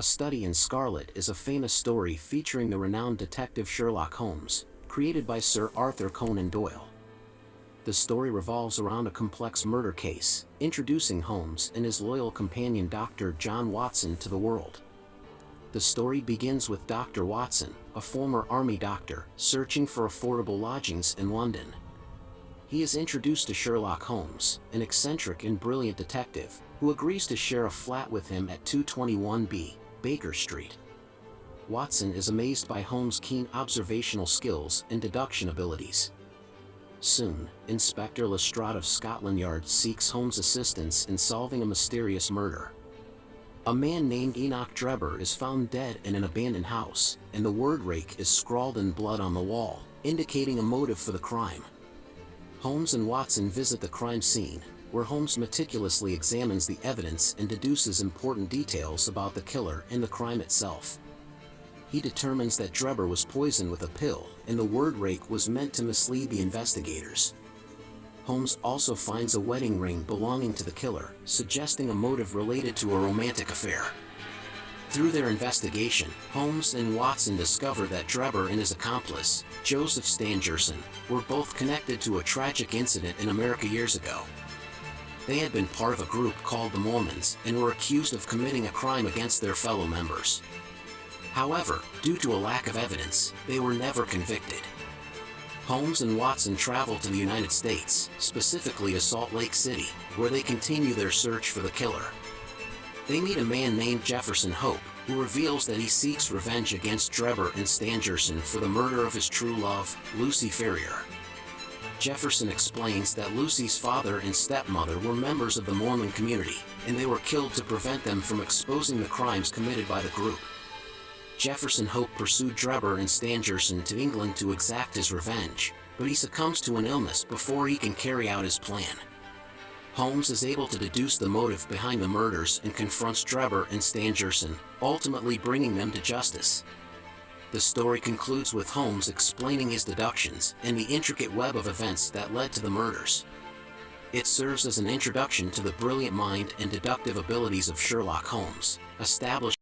A Study in Scarlet is a famous story featuring the renowned detective Sherlock Holmes, created by Sir Arthur Conan Doyle. The story revolves around a complex murder case, introducing Holmes and his loyal companion Dr. John Watson to the world. The story begins with Dr. Watson, a former army doctor, searching for affordable lodgings in London. He is introduced to Sherlock Holmes, an eccentric and brilliant detective, who agrees to share a flat with him at 221B, Baker Street. Watson is amazed by Holmes' keen observational skills and deduction abilities. Soon, Inspector Lestrade of Scotland Yard seeks Holmes' assistance in solving a mysterious murder. A man named Enoch Drebber is found dead in an abandoned house, and the word rake is scrawled in blood on the wall, indicating a motive for the crime. Holmes and Watson visit the crime scene, where Holmes meticulously examines the evidence and deduces important details about the killer and the crime itself. He determines that Drebber was poisoned with a pill, and the word rake was meant to mislead the investigators. Holmes also finds a wedding ring belonging to the killer, suggesting a motive related to a romantic affair. Through their investigation, Holmes and Watson discover that Drebber and his accomplice, Joseph Stangerson, were both connected to a tragic incident in America years ago. They had been part of a group called the Mormons and were accused of committing a crime against their fellow members. However, due to a lack of evidence, they were never convicted. Holmes and Watson travel to the United States, specifically to Salt Lake City, where they continue their search for the killer. They meet a man named Jefferson Hope, who reveals that he seeks revenge against Drebber and Stangerson for the murder of his true love, Lucy Ferrier. Jefferson explains that Lucy's father and stepmother were members of the Mormon community, and they were killed to prevent them from exposing the crimes committed by the group. Jefferson Hope pursued Drebber and Stangerson to England to exact his revenge, but he succumbs to an illness before he can carry out his plan. Holmes is able to deduce the motive behind the murders and confronts Drebber and Stangerson, ultimately bringing them to justice. The story concludes with Holmes explaining his deductions and the intricate web of events that led to the murders. It serves as an introduction to the brilliant mind and deductive abilities of Sherlock Holmes, establishing